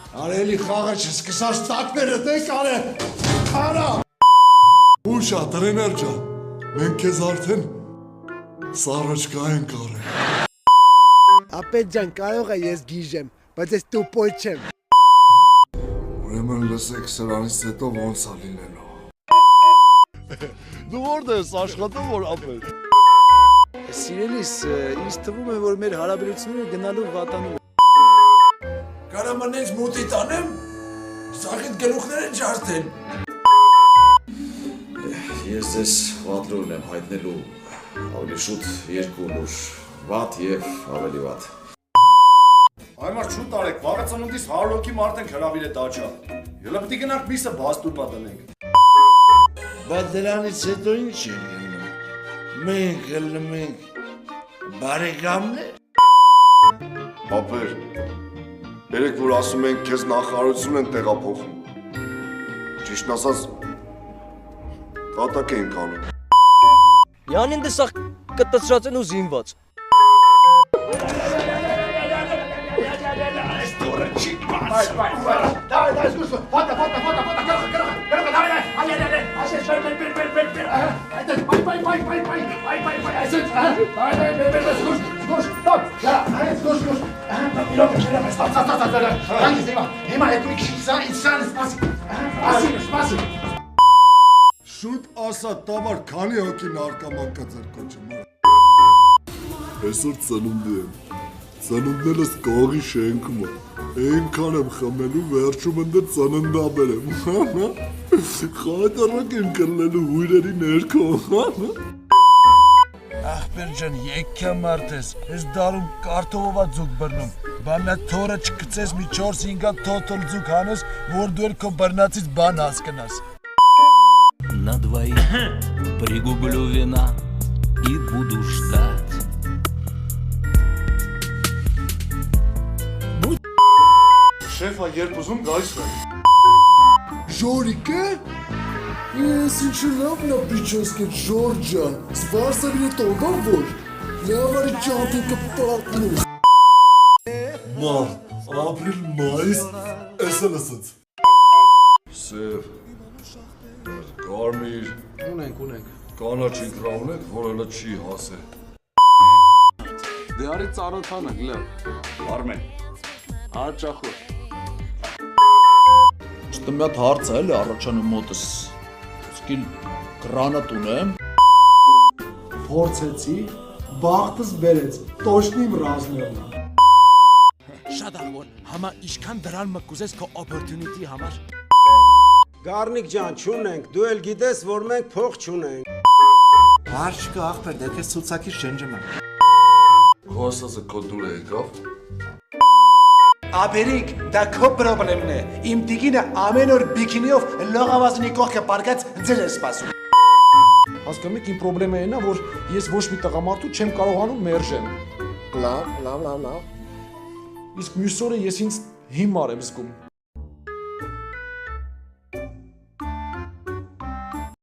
Արելի խաղը չսկսած տակները դեք արե, արա։ Ուշա, տրեներ ջան, մենք քեզ արդեն սառաչկա ենք արել։ Ապետ ջան, կարող է ես գիժեմ, բայց ես տուպոյ չեմ։ Ուրեմն լսեք սրանից հետո ոնց է լինելու։ Դու որտե ես աշխատում որ ապեր։ Սիրելիս, ինձ թվում է, որ մեր հարաբերությունները գնալու վատանում են։ Կարամանենց մոտի տանեմ, սաղիտ գլուխները ջարդեն։ Ես ձեզ վատրորն եմ հայտնելու ավելի շուտ երկու նուր վատ և ավելի վատ։ Այ մարդ շուտ արեք, վաղը ծնունդիս 100 հոգի մարդ ենք հրավիր է տաճա։ Ելա պիտի գնանք միսը բաստուպա տնենք։ Բայց դրանից հետո ինչ է լինում։ Մենք ելնում ենք բարեկամներ։ Ապեր, երեք որ ասում ենք քեզ նախարարություն են տեղափոխում։ Ճիշտն ասած, կատակ ենք անում։ Յանին դե սաղ կտծրած են ու զինված։ Շուտ ասա, տավար քանի հոգի նարկամանքա ձեր կոչում։ Այսօր ծնունդի եմ, ծնունդներս կողի շենքում եմ, ենքան եմ խմելու վերջում ընդը ծննդաբեր եմ, խայտարակ եմ կրլելու հույրերի ներքո, Ախպեր ջան, եկքա մարդ ես, ես դարում կարտովովա ձուկ բրնում, բաննա թորը չկծես մի 4-5 թոթոլ ձուկ հանես, որ դու էր քո բրնացից բան հասկնաս։ На двоих пригублю вина и буду ждать. Շեֆա, երբ ուզում գայս վեր։ Ժորիկ է? Ես ինչու լավն է պիչոսկ է Ժորջան, սվարսավին է տողա որ, լավարի ճանտին կպատնում։ Մավ, ապրիլ մայիս, ես էլ ասաց։ Սև, կարմիր, Ունենք։ կանաչին կրավն եք, որ հլը չի հասե։ Դե արի ծառոթանանք, լավ։ Արմեն, Հաճախորդ։ Չտը մի հատ հարց է էլի առաջանում մոտս, սկիլ գրանատ ունեմ։ Փորձեցի, բախտս բերեց, տոշնիմ ռազմերն։ Շատ աղոր, համա իշքան դրան մկուզես քո opportunity համար։ Գառնիկ ջան, չունենք, դու էլ գիտես, որ մենք փող չունենք։ Հարչ կա ախպեր, դե քեզ ցուցակի շենջում եմ։ քո ասածը քո դուր է եկավ։ Աբերիկ, դա քո պրոբլեմն է։ Իմ տիկինը ամեն օր բիքինիով լողավազնի կողքը պարկած ձեր է սպասում։ Հասկանում եք, իմ պրոբլեմը այն է, որ ես ոչ մի տղամարդու չեմ կարողանում մերժեմ։ Լավ։ Իսկ մյուս օրը ես ինձ հիմար եմ զգում։